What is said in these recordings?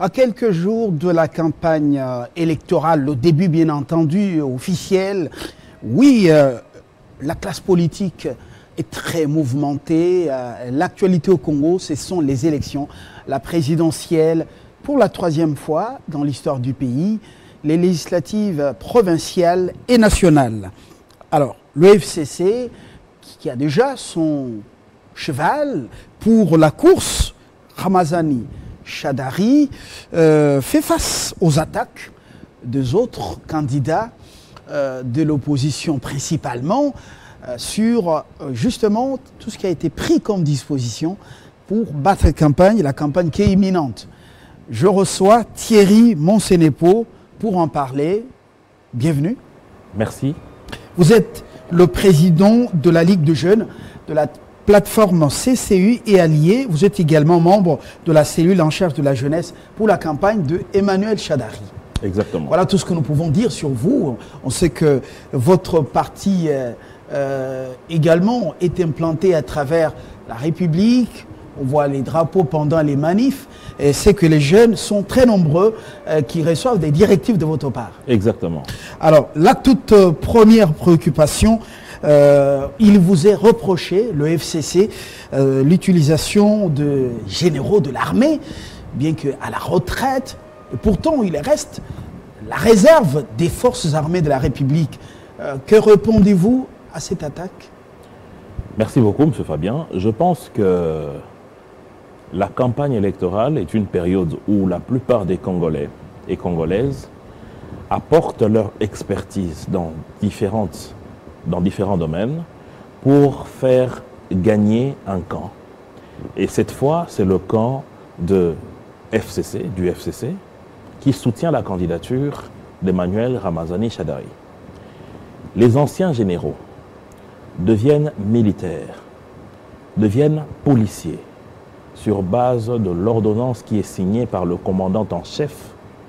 À quelques jours de la campagne électorale, le début bien entendu officiel, oui, la classe politique est très mouvementée. L'actualité au Congo, ce sont les élections, la présidentielle pour la 3e fois dans l'histoire du pays, les législatives provinciales et nationales. Alors, le FCC, qui a déjà son cheval pour la course, Ramazani Shadary, fait face aux attaques des autres candidats de l'opposition principalement sur justement tout ce qui a été pris comme disposition pour battre la campagne qui est imminente. Je reçois Thierry Monsenepo pour en parler. Bienvenue. Merci. Vous êtes le président de la Ligue de jeunes de la plateforme CCU et alliés. Vous êtes également membre de la cellule en charge de la jeunesse pour la campagne de Emmanuel Shadary. Exactement. Voilà tout ce que nous pouvons dire sur vous. On sait que votre parti également est implanté à travers la République. On voit les drapeaux pendant les manifs. Et c'est que les jeunes sont très nombreux qui reçoivent des directives de votre part. Exactement. Alors, la toute première préoccupation, il vous est reproché, le FCC, l'utilisation de généraux de l'armée, bien qu'à la retraite, et pourtant il reste la réserve des forces armées de la République. Que répondez-vous à cette attaque? Merci beaucoup, M. Fabien. Je pense que la campagne électorale est une période où la plupart des Congolais et Congolaises apportent leur expertise dans différents domaines pour faire gagner un camp. Et cette fois, c'est le camp du FCC, qui soutient la candidature d'Emmanuel Ramazani Shadary. Les anciens généraux deviennent militaires, deviennent policiers, sur base de l'ordonnance qui est signée par le commandant en chef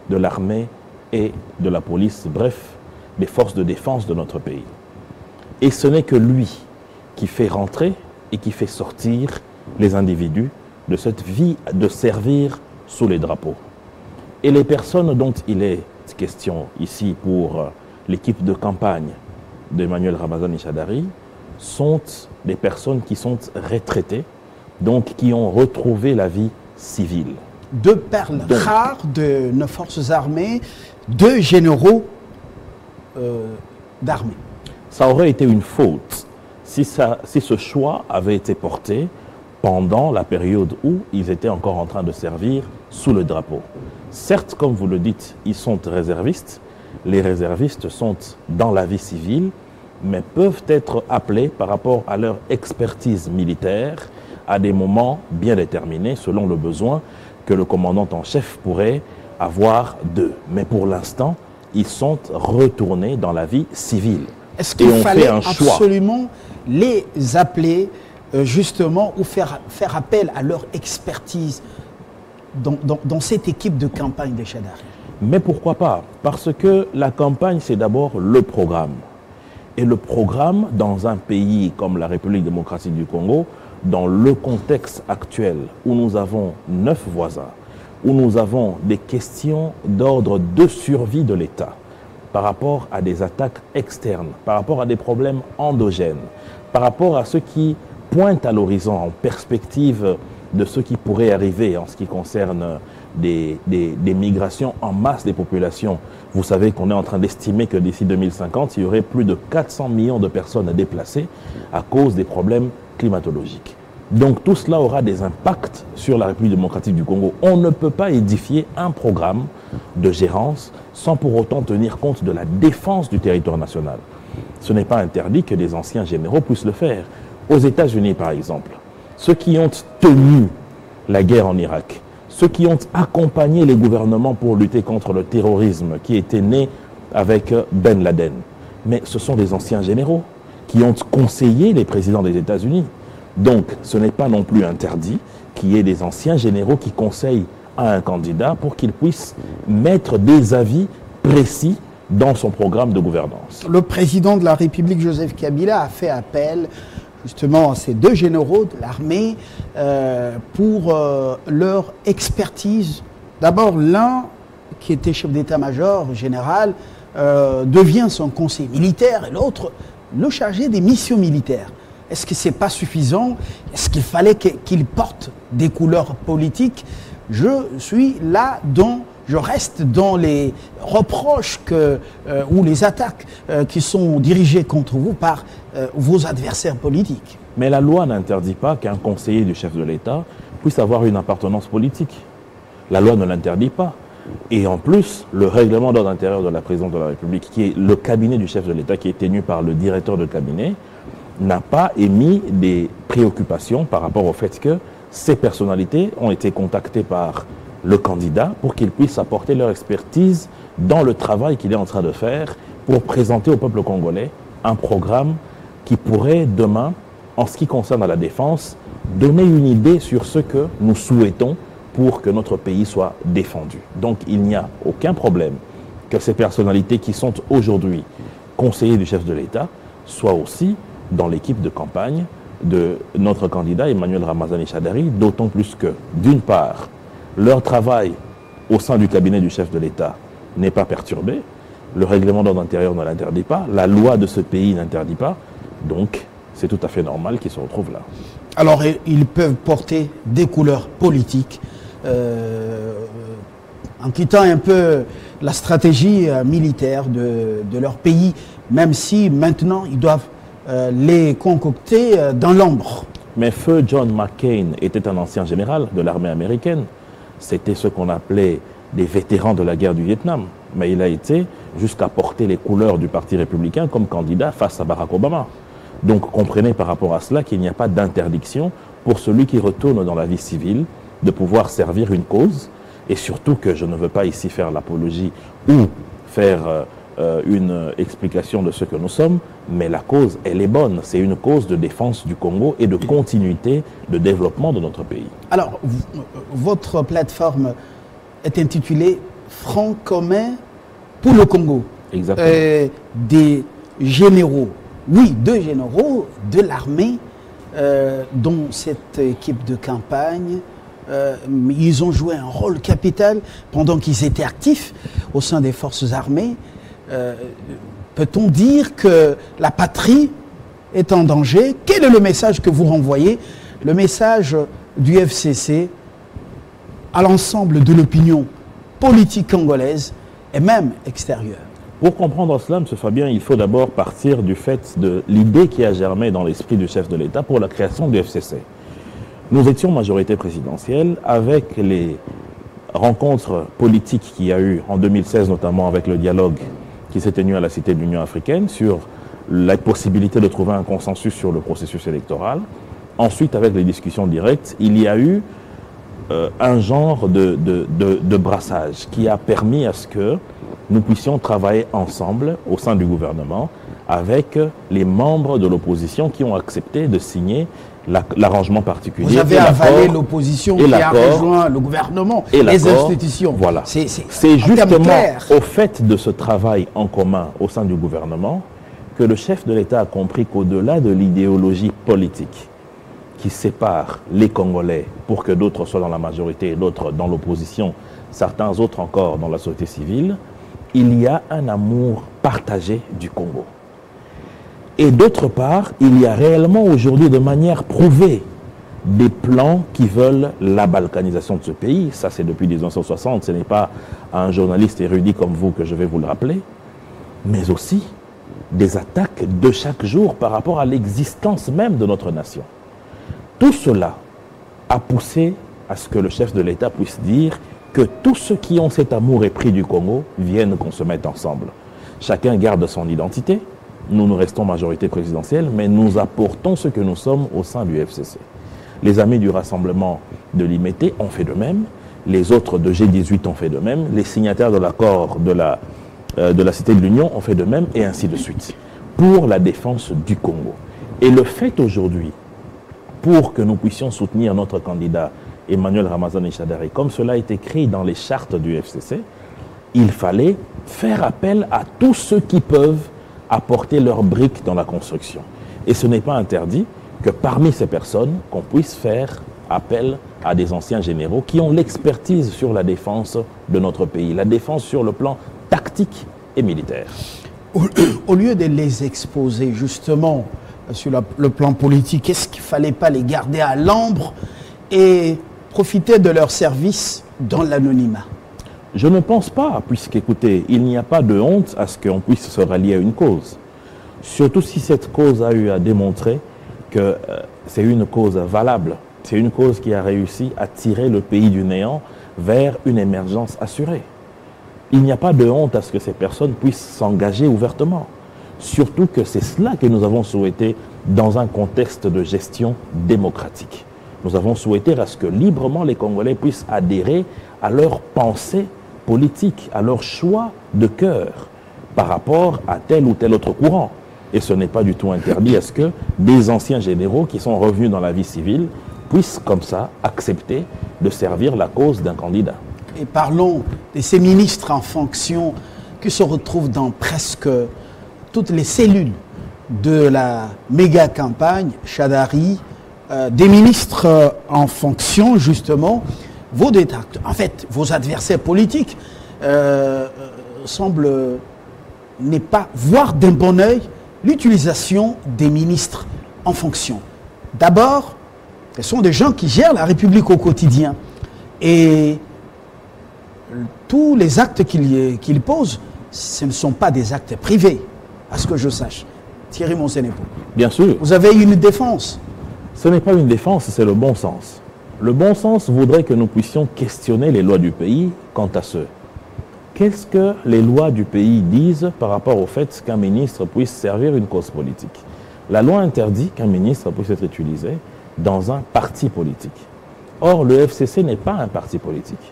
de l'armée et de la police, bref, des forces de défense de notre pays. Et ce n'est que lui qui fait rentrer et qui fait sortir les individus de cette vie de servir sous les drapeaux. Et les personnes dont il est question ici pour l'équipe de campagne d'Emmanuel Ramazani Shadary sont des personnes qui sont retraitées, donc qui ont retrouvé la vie civile. 2 perles rares de nos forces armées, 2 généraux d'armée. Ça aurait été une faute si ce choix avait été porté pendant la période où ils étaient encore en train de servir sous le drapeau. Certes, comme vous le dites, ils sont réservistes. Les réservistes sont dans la vie civile, mais peuvent être appelés par rapport à leur expertise militaire à des moments bien déterminés, selon le besoin que le commandant en chef pourrait avoir d'eux. Mais pour l'instant, ils sont retournés dans la vie civile. Est-ce qu'il fallait absolument les appeler justement ou faire appel à leur expertise dans cette équipe de campagne de Shadary? Mais pourquoi pas? Parce que la campagne, c'est d'abord le programme. Et le programme, dans un pays comme la République démocratique du Congo, dans le contexte actuel où nous avons 9 voisins, où nous avons des questions d'ordre de survie de l'État, par rapport à des attaques externes, par rapport à des problèmes endogènes, par rapport à ce qui pointe à l'horizon en perspective de ce qui pourrait arriver en ce qui concerne des migrations en masse des populations. Vous savez qu'on est en train d'estimer que d'ici 2050, il y aurait plus de 400 millions de personnes déplacées à cause des problèmes climatologiques. Donc tout cela aura des impacts sur la République démocratique du Congo. On ne peut pas édifier un programme de gérance sans pour autant tenir compte de la défense du territoire national. Ce n'est pas interdit que des anciens généraux puissent le faire. Aux États-Unis, par exemple, ceux qui ont tenu la guerre en Irak, ceux qui ont accompagné les gouvernements pour lutter contre le terrorisme qui était né avec Ben Laden, mais ce sont des anciens généraux qui ont conseillé les présidents des États-Unis. Donc, ce n'est pas non plus interdit qu'il y ait des anciens généraux qui conseillent à un candidat pour qu'il puisse mettre des avis précis dans son programme de gouvernance. Le président de la République, Joseph Kabila, a fait appel justement à ces 2 généraux de l'armée pour leur expertise D'abord, l'un qui était chef d'état-major général devient son conseiller militaire et l'autre le chargé des missions militaires. Est-ce que ce n'est pas suffisant? Est-ce qu'il fallait qu'il porte des couleurs politiques? Je suis là je reste dans les reproches ou les attaques qui sont dirigées contre vous par vos adversaires politiques. Mais la loi n'interdit pas qu'un conseiller du chef de l'État puisse avoir une appartenance politique. La loi ne l'interdit pas. Et en plus, le règlement d'ordre intérieur de la présidence de la République, qui est le cabinet du chef de l'État, qui est tenu par le directeur de cabinet, n'a pas émis des préoccupations par rapport au fait que ces personnalités ont été contactées par le candidat pour qu'ils puissent apporter leur expertise dans le travail qu'il est en train de faire pour présenter au peuple congolais un programme qui pourrait demain, en ce qui concerne la défense, donner une idée sur ce que nous souhaitons pour que notre pays soit défendu. Donc il n'y a aucun problème que ces personnalités qui sont aujourd'hui conseillers du chef de l'État soient aussi dans l'équipe de campagne de notre candidat Emmanuel Ramazani Shadary, d'autant plus que, d'une part, leur travail au sein du cabinet du chef de l'État n'est pas perturbé, le règlement d'ordre intérieur ne l'interdit pas, la loi de ce pays n'interdit pas, donc c'est tout à fait normal qu'ils se retrouvent là. Alors ils peuvent porter des couleurs politiques en quittant un peu la stratégie militaire de leur pays, même si maintenant ils doivent les concocter dans l'ombre. Mais feu John McCain était un ancien général de l'armée américaine. C'était ce qu'on appelait des vétérans de la guerre du Vietnam. Mais il a été jusqu'à porter les couleurs du Parti républicain comme candidat face à Barack Obama. Donc comprenez par rapport à cela qu'il n'y a pas d'interdiction pour celui qui retourne dans la vie civile de pouvoir servir une cause. Et surtout que je ne veux pas ici faire l'apologie ou faire une explication de ce que nous sommes, mais la cause, elle est bonne. C'est une cause de défense du Congo et de continuité de développement de notre pays. Alors, votre plateforme est intitulée « Front commun pour le Congo ». Exactement. Des généraux, oui, 2 généraux de l'armée, dont cette équipe de campagne, ils ont joué un rôle capital pendant qu'ils étaient actifs au sein des forces armées. Peut-on dire que la patrie est en danger? Quel est le message que vous renvoyez? Le message du FCC à l'ensemble de l'opinion politique congolaise et même extérieure. Pour comprendre cela, M. Fabien, il faut d'abord partir du fait de l'idée qui a germé dans l'esprit du chef de l'État pour la création du FCC. Nous étions majorité présidentielle avec les rencontres politiques qu'il y a eu en 2016, notamment avec le dialogue qui s'est tenu à la Cité de l'Union africaine sur la possibilité de trouver un consensus sur le processus électoral. Ensuite, avec les discussions directes, il y a eu un genre de brassage qui a permis à ce que nous puissions travailler ensemble au sein du gouvernement avec les membres de l'opposition qui ont accepté de signer l'arrangement particulier. Vous avez avalé l'opposition qui a rejoint le gouvernement et les institutions. Voilà. C'est justement au fait de ce travail en commun au sein du gouvernement que le chef de l'État a compris qu'au-delà de l'idéologie politique qui sépare les Congolais pour que d'autres soient dans la majorité et d'autres dans l'opposition, certains autres encore dans la société civile, il y a un amour partagé du Congo. Et d'autre part, il y a réellement aujourd'hui de manière prouvée des plans qui veulent la balkanisation de ce pays. Ça, c'est depuis 1960. Ce n'est pas à un journaliste érudit comme vous que je vais vous le rappeler. Mais aussi des attaques de chaque jour par rapport à l'existence même de notre nation. Tout cela a poussé à ce que le chef de l'État puisse dire que tous ceux qui ont cet amour épris du Congo viennent qu'on se mette ensemble. Chacun garde son identité. Nous restons majorité présidentielle, mais nous apportons ce que nous sommes au sein du FCC. Les amis du Rassemblement de l'IMT ont fait de même, les autres de G18 ont fait de même, les signataires de l'accord de la Cité de l'Union ont fait de même, et ainsi de suite, pour la défense du Congo. Et le fait aujourd'hui, pour que nous puissions soutenir notre candidat Emmanuel Ramazani Shadary, comme cela est écrit dans les chartes du FCC, il fallait faire appel à tous ceux qui peuvent apporter leurs briques dans la construction. Et ce n'est pas interdit que parmi ces personnes, qu'on puisse faire appel à des anciens généraux qui ont l'expertise sur la défense de notre pays, la défense sur le plan tactique et militaire. Au lieu de les exposer justement sur le plan politique, est-ce qu'il ne fallait pas les garder à l'ombre et profiter de leur service dans l'anonymat? Je ne pense pas, puisqu'écoutez, il n'y a pas de honte à ce qu'on puisse se rallier à une cause. Surtout si cette cause a eu à démontrer que c'est une cause valable. C'est une cause qui a réussi à tirer le pays du néant vers une émergence assurée. Il n'y a pas de honte à ce que ces personnes puissent s'engager ouvertement. Surtout que c'est cela que nous avons souhaité dans un contexte de gestion démocratique. Nous avons souhaité à ce que librement les Congolais puissent adhérer à leur pensée politique, à leur choix de cœur par rapport à tel ou tel autre courant. Et ce n'est pas du tout interdit à ce que des anciens généraux qui sont revenus dans la vie civile puissent comme ça accepter de servir la cause d'un candidat. Et parlons de ces ministres en fonction qui se retrouvent dans presque toutes les cellules de la méga campagne Shadary, des ministres en fonction justement, vos adversaires politiques semblent ne pas voir d'un bon œil l'utilisation des ministres en fonction. D'abord, ce sont des gens qui gèrent la République au quotidien. Et tous les actes qu'ils posent, ce ne sont pas des actes privés, à ce que je sache. Thierry Monsenepo. Bien sûr. Vous avez une défense. Ce n'est pas une défense, c'est le bon sens. Le bon sens voudrait que nous puissions questionner les lois du pays quant à ce. Qu'est-ce que les lois du pays disent par rapport au fait qu'un ministre puisse servir une cause politique? La loi interdit qu'un ministre puisse être utilisé dans un parti politique. Or, le FCC n'est pas un parti politique.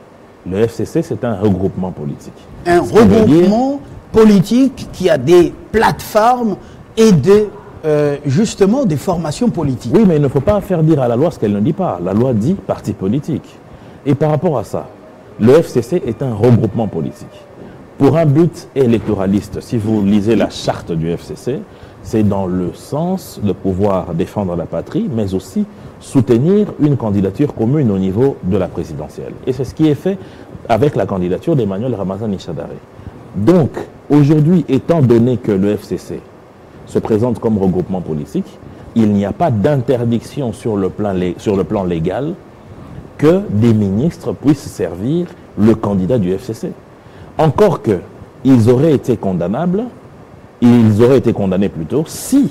Le FCC, c'est un regroupement politique. Un regroupement politique qui a des plateformes et justement des formations politiques. Oui, mais il ne faut pas faire dire à la loi ce qu'elle ne dit pas. La loi dit parti politique. Et par rapport à ça, le FCC est un regroupement politique. Pour un but électoraliste, si vous lisez la charte du FCC, c'est dans le sens de pouvoir défendre la patrie, mais aussi soutenir une candidature commune au niveau de la présidentielle. Et c'est ce qui est fait avec la candidature d'Emmanuel Ramazani Shadary. Donc, aujourd'hui, étant donné que le FCC se présente comme regroupement politique, il n'y a pas d'interdiction sur le plan légal que des ministres puissent servir le candidat du FCC. Encore qu'ils auraient été condamnables, ils auraient été condamnés plutôt si,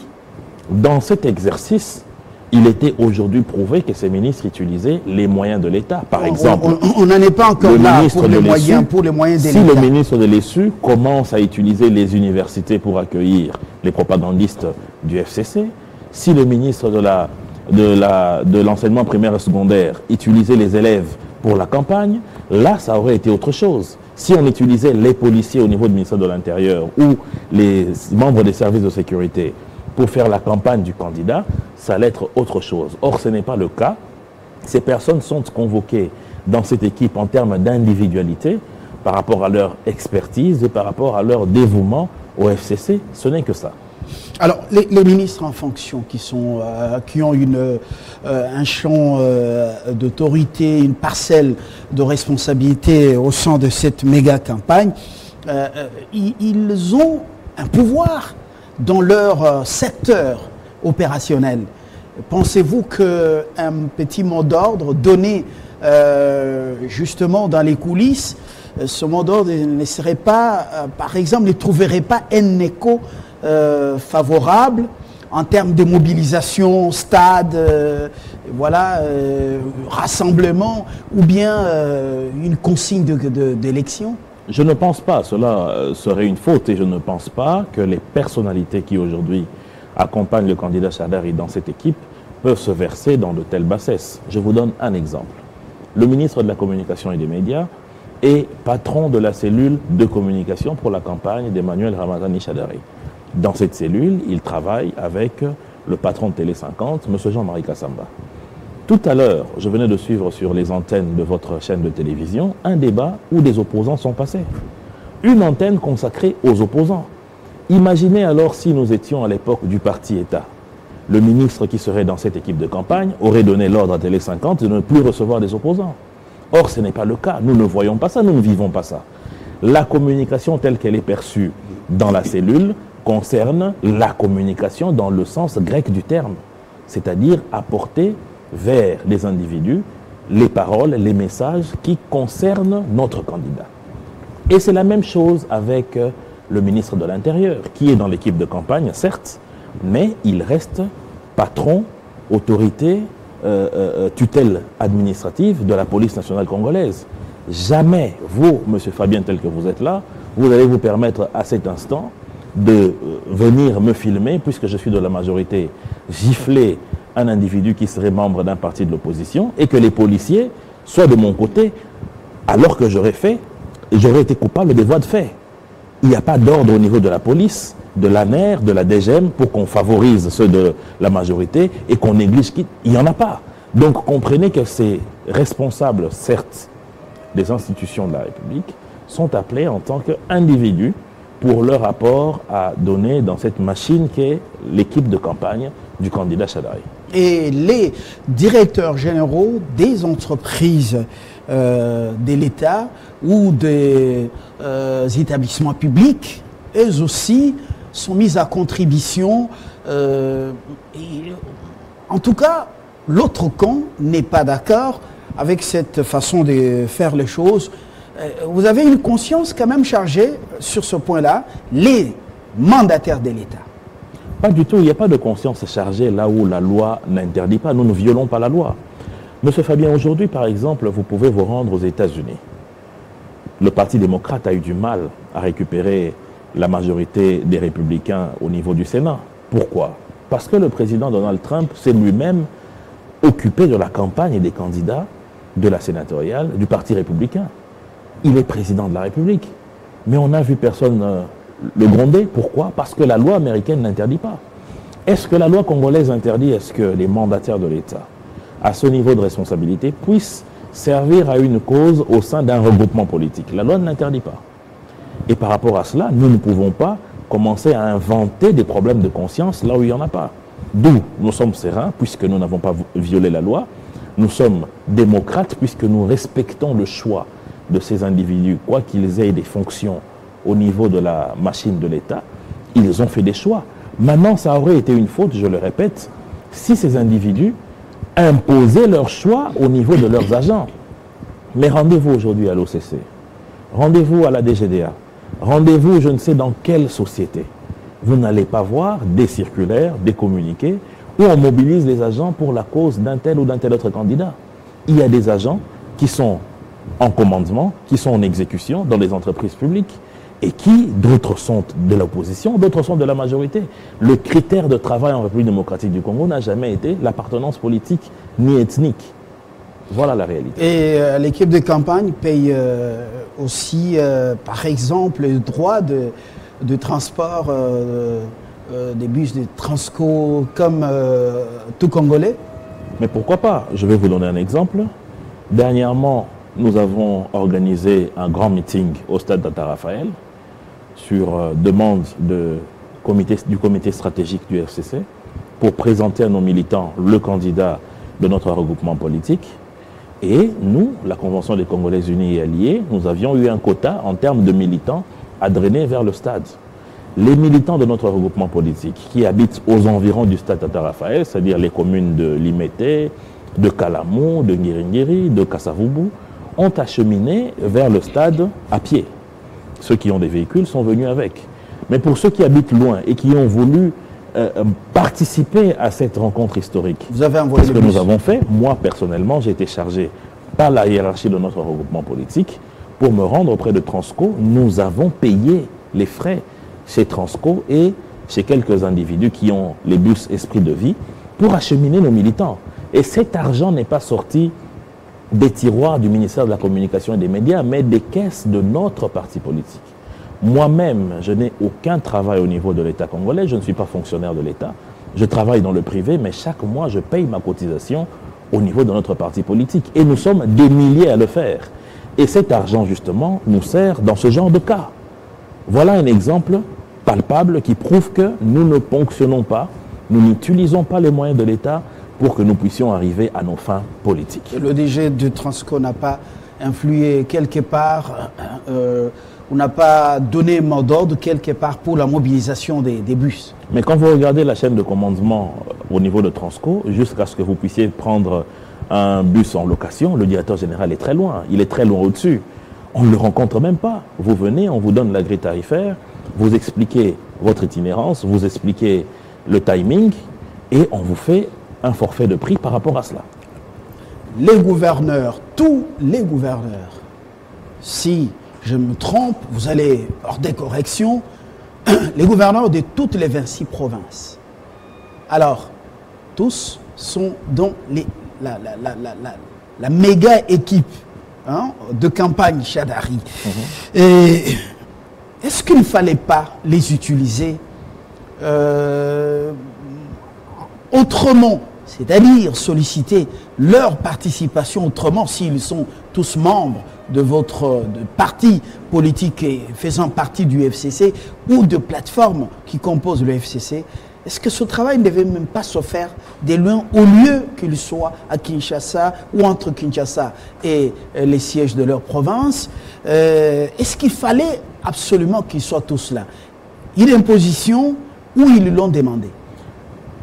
dans cet exercice, il était aujourd'hui prouvé que ces ministres utilisaient les moyens de l'État. Par exemple, on n'en est pas encore là pour les moyens de l'État. Si le ministre de l'ESU commence à utiliser les universités pour accueillir les propagandistes du FCC, si le ministre de l'enseignement primaire et secondaire utilisait les élèves pour la campagne, là, ça aurait été autre chose. Si on utilisait les policiers au niveau du ministère de l'Intérieur ou les membres des services de sécurité pour faire la campagne du candidat, ça allait être autre chose. Or, ce n'est pas le cas. Ces personnes sont convoquées dans cette équipe en termes d'individualité par rapport à leur expertise et par rapport à leur dévouement au FCC. Ce n'est que ça. Alors, les ministres en fonction qui ont un champ d'autorité, une parcelle de responsabilité au sein de cette méga campagne, ils ont un pouvoir dans leur secteur opérationnel. Pensez-vous qu'un petit mot d'ordre donné justement dans les coulisses, ce mot d'ordre ne serait pas, par exemple, ne trouverait pas un écho favorable en termes de mobilisation, stade, rassemblement, ou bien une consigne d'élection? Je ne pense pas. Cela serait une faute et je ne pense pas que les personnalités qui aujourd'hui accompagnent le candidat Shadary dans cette équipe peuvent se verser dans de telles bassesses. Je vous donne un exemple. Le ministre de la Communication et des Médias est patron de la cellule de communication pour la campagne d'Emmanuel Ramazani Shadary. Dans cette cellule, il travaille avec le patron de Télé 50, M. Jean-Marie Kassamba. Tout à l'heure, je venais de suivre sur les antennes de votre chaîne de télévision un débat où des opposants sont passés. Une antenne consacrée aux opposants. Imaginez alors si nous étions à l'époque du parti État. le ministre qui serait dans cette équipe de campagne aurait donné l'ordre à Télé 50 de ne plus recevoir des opposants. Or, ce n'est pas le cas. Nous ne voyons pas ça, nous ne vivons pas ça. La communication telle qu'elle est perçue dans la cellule concerne la communication dans le sens grec du terme, c'est-à-dire apporter vers les individus les paroles, les messages qui concernent notre candidat. Et c'est la même chose avec le ministre de l'Intérieur, qui est dans l'équipe de campagne, certes, mais il reste patron, autorité, tutelle administrative de la police nationale congolaise. Jamais, vous, M. Fabien, tel que vous êtes là, vous allez vous permettre à cet instant de venir me filmer, puisque je suis de la majorité, gifler un individu qui serait membre d'un parti de l'opposition, et que les policiers soient de mon côté, alors que j'aurais été coupable des voies de fait. Il n'y a pas d'ordre au niveau de la police, de l'ANER, de la DGM, pour qu'on favorise ceux de la majorité et qu'on néglige qui. Il n'y en a pas. Donc comprenez que ces responsables, certes, des institutions de la République, sont appelés en tant qu'individus pour leur apport à donner dans cette machine qu'est l'équipe de campagne du candidat Chadari. Et les directeurs généraux des entreprises de l'État ou des établissements publics, eux aussi, sont mis à contribution. En tout cas, l'autre camp n'est pas d'accord avec cette façon de faire les choses. Vous avez une conscience quand même chargée sur ce point-là, les mandataires de l'État. Pas du tout, il n'y a pas de conscience chargée là où la loi n'interdit pas. Nous ne violons pas la loi. Monsieur Fabien, aujourd'hui, par exemple, vous pouvez vous rendre aux États-Unis. Le Parti démocrate a eu du mal à récupérer la majorité des républicains au niveau du Sénat. Pourquoi? Parce que le président Donald Trump s'est lui-même occupé de la campagne et des candidats de la sénatoriale du Parti républicain. Il est président de la République. Mais on n'a vu personne le gronder. Pourquoi? Parce que la loi américaine n'interdit pas. Est-ce que la loi congolaise interdit? Est-ce que les mandataires de l'État, à ce niveau de responsabilité, puissent servir à une cause au sein d'un regroupement politique? La loi ne l'interdit pas. Et par rapport à cela, nous ne pouvons pas commencer à inventer des problèmes de conscience là où il n'y en a pas. D'où nous sommes sereins, puisque nous n'avons pas violé la loi. Nous sommes démocrates, puisque nous respectons le choix de ces individus, quoi qu'ils aient des fonctions au niveau de la machine de l'État. Ils ont fait des choix. Maintenant, ça aurait été une faute, je le répète, si ces individus imposaient leur choix au niveau de leurs agents. Mais rendez-vous aujourd'hui à l'OCC, rendez-vous à la DGDA, rendez-vous je ne sais dans quelle société. Vous n'allez pas voir des circulaires, des communiqués, où on mobilise les agents pour la cause d'un tel ou d'un tel autre candidat. Il y a des agents qui sont en commandement, qui sont en exécution dans les entreprises publiques, et qui, d'autres sont de l'opposition, d'autres sont de la majorité. Le critère de travail en République démocratique du Congo n'a jamais été l'appartenance politique ni ethnique. Voilà la réalité. Et l'équipe de campagne paye aussi, par exemple, le droit de transport des bus de Transco comme tout Congolais? Mais pourquoi pas? Je vais vous donner un exemple. Dernièrement, nous avons organisé un grand meeting au stade Tata Raphaël sur demande du comité stratégique du RCC pour présenter à nos militants le candidat de notre regroupement politique. Et nous, la Convention des Congolais Unis et Alliés, nous avions eu un quota en termes de militants à drainer vers le stade. Les militants de notre regroupement politique qui habitent aux environs du stade Tata Raphaël, c'est-à-dire les communes de Limete, de Kalamou, de Ngiringiri, de Kassavubu, ont acheminé vers le stade à pied. Ceux qui ont des véhicules sont venus avec. Mais pour ceux qui habitent loin et qui ont voulu participer à cette rencontre historique, vous avez envoyé ce que nous avons fait, moi personnellement, j'ai été chargé par la hiérarchie de notre regroupement politique pour me rendre auprès de Transco. Nous avons payé les frais chez Transco et chez quelques individus qui ont les bus Esprit de Vie pour acheminer nos militants. Et cet argent n'est pas sorti des tiroirs du ministère de la Communication et des Médias, mais des caisses de notre parti politique. Moi-même, je n'ai aucun travail au niveau de l'État congolais, je ne suis pas fonctionnaire de l'État, je travaille dans le privé, mais chaque mois, je paye ma cotisation au niveau de notre parti politique. Et nous sommes des milliers à le faire. Et cet argent, justement, nous sert dans ce genre de cas. Voilà un exemple palpable qui prouve que nous ne ponctionnons pas Nous n'utilisons pas les moyens de l'État pour que nous puissions arriver à nos fins politiques. Et le DG de Transco n'a pas influé quelque part, ou n'a pas donné mot d'ordre quelque part pour la mobilisation des bus. Mais quand vous regardez la chaîne de commandement au niveau de Transco, jusqu'à ce que vous puissiez prendre un bus en location, le directeur général est très loin. Il est très loin au-dessus. On ne le rencontre même pas. Vous venez, on vous donne la grille tarifaire, vous expliquez votre itinérance, vous expliquez le timing et on vous fait un forfait de prix par rapport à cela. Les gouverneurs, tous les gouverneurs, si je me trompe, vous allez hors des corrections, les gouverneurs de toutes les 26 provinces. Alors, tous sont dans la méga équipe de campagne Chadari. Et est-ce qu'il ne fallait pas les utiliser autrement, c'est-à-dire solliciter leur participation autrement s'ils sont tous membres de votre parti politique et faisant partie du FCC ou de plateformes qui composent le FCC? Est-ce que ce travail ne devait même pas se faire de loin au lieu qu'il soit à Kinshasa ou entre Kinshasa et les sièges de leur province? Est-ce qu'il fallait absolument qu'ils soient tous là? Une imposition ou ils l'ont demandé?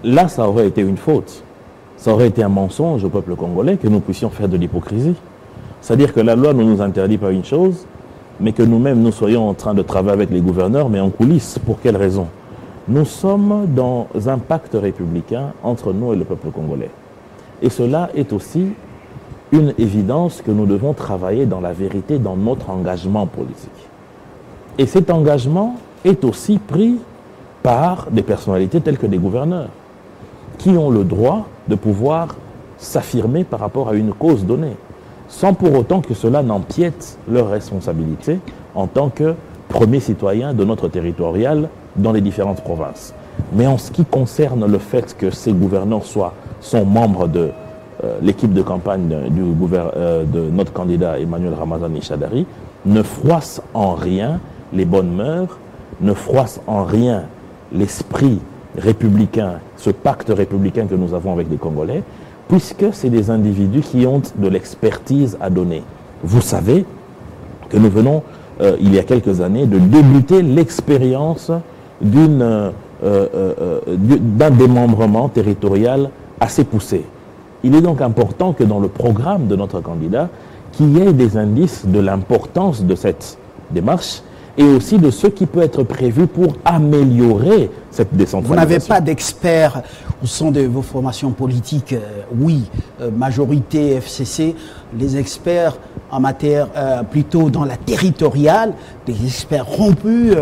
Là, ça aurait été une faute. Ça aurait été un mensonge au peuple congolais que nous puissions faire de l'hypocrisie. C'est-à-dire que la loi ne nous interdit pas une chose, mais que nous-mêmes, nous soyons en train de travailler avec les gouverneurs, mais en coulisses. Pour quelle raison? Nous sommes dans un pacte républicain entre nous et le peuple congolais. Et cela est aussi une évidence que nous devons travailler dans la vérité, dans notre engagement politique. Et cet engagement est aussi pris par des personnalités telles que des gouverneurs, qui ont le droit de pouvoir s'affirmer par rapport à une cause donnée, sans pour autant que cela n'empiète leur responsabilité en tant que premiers citoyens de notre territorial dans les différentes provinces. Mais en ce qui concerne le fait que ces gouverneurs sont membres de l'équipe de campagne de notre candidat Emmanuel Ramazani Chadari, ne froisse en rien les bonnes mœurs, ne froisse en rien l'esprit républicain, ce pacte républicain que nous avons avec les Congolais, puisque c'est des individus qui ont de l'expertise à donner. Vous savez que nous venons, il y a quelques années, de débuter l'expérience d'un démembrement territorial assez poussé. Il est donc important que dans le programme de notre candidat, qu'il y ait des indices de l'importance de cette démarche et aussi de ce qui peut être prévu pour améliorer cette décentralisation. Vous n'avez pas d'experts au sein de vos formations politiques, oui, majorité FCC, les experts en matière plutôt dans la territoriale, des experts rompus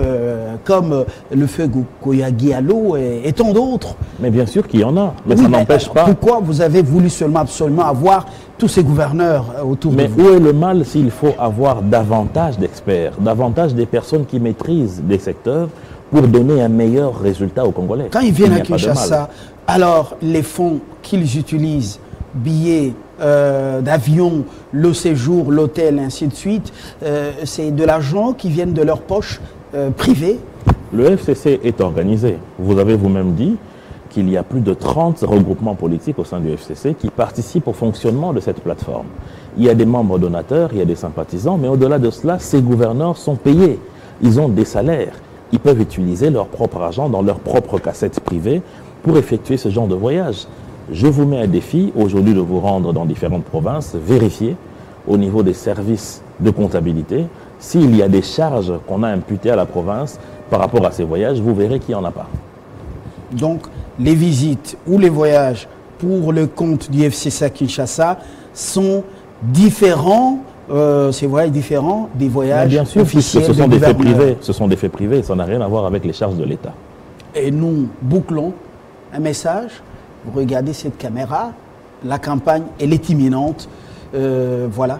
comme le feu Koyagialo et tant d'autres. Mais bien sûr qu'il y en a, mais oui, ça n'empêche pas. Pourquoi vous avez voulu absolument avoir tous ces gouverneurs autour de vous? Mais où est le mal s'il faut avoir davantage d'experts, davantage des personnes qui maîtrisent des secteurs pour donner un meilleur résultat aux Congolais? Quand ils viennent à Kinshasa, alors les fonds qu'ils utilisent, billets d'avion, le séjour, l'hôtel, ainsi de suite, c'est de l'argent qui vient de leur poche privée? Le FCC est organisé. Vous avez vous-même dit qu'il y a plus de 30 regroupements politiques au sein du FCC qui participent au fonctionnement de cette plateforme. Il y a des membres donateurs, il y a des sympathisants, mais au-delà de cela, ces gouverneurs sont payés. Ils ont des salaires. Ils peuvent utiliser leur propre argent dans leur propre cassette privée pour effectuer ce genre de voyage. Je vous mets un défi aujourd'hui de vous rendre dans différentes provinces, vérifier au niveau des services de comptabilité s'il y a des charges qu'on a imputées à la province par rapport à ces voyages, vous verrez qu'il n'y en a pas. Donc, les visites ou les voyages pour le compte du FCC à Kinshasa sont différents, ces voyages différents des voyages bien sûr, officiels ce sont de des faits gouverneurs. privés. Ce sont des faits privés, ça n'a rien à voir avec les charges de l'État. Et nous bouclons un message. Vous regardez cette caméra, la campagne, elle est imminente. Voilà,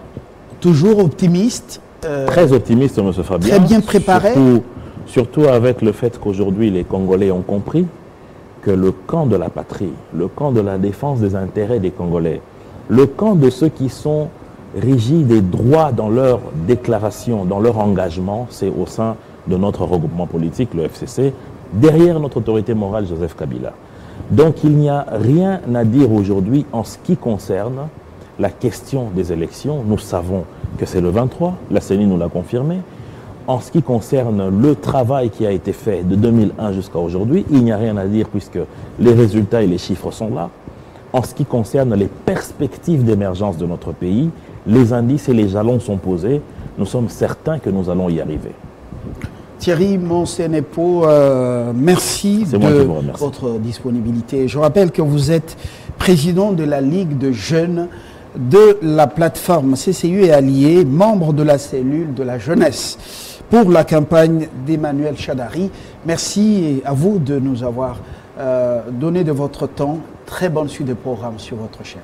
toujours optimiste. Très optimiste, M. Fabien. Très bien préparé. Surtout avec le fait qu'aujourd'hui, les Congolais ont compris que le camp de la patrie, le camp de la défense des intérêts des Congolais, le camp de ceux qui sont rigides et droits dans leur déclaration, dans leur engagement, c'est au sein de notre regroupement politique, le FCC, derrière notre autorité morale, Joseph Kabila. Donc il n'y a rien à dire aujourd'hui en ce qui concerne la question des élections. Nous savons que c'est le 23, la CENI nous l'a confirmé. En ce qui concerne le travail qui a été fait de 2001 jusqu'à aujourd'hui, il n'y a rien à dire puisque les résultats et les chiffres sont là. En ce qui concerne les perspectives d'émergence de notre pays, les indices et les jalons sont posés. Nous sommes certains que nous allons y arriver. Thierry Monsenepo, merci de votre disponibilité. Je rappelle que vous êtes président de la Ligue de jeunes de la plateforme CCU et Alliés, membre de la cellule de la jeunesse pour la campagne d'Emmanuel Shadary. Merci à vous de nous avoir donné de votre temps. Très bonne suite de programme sur votre chaîne.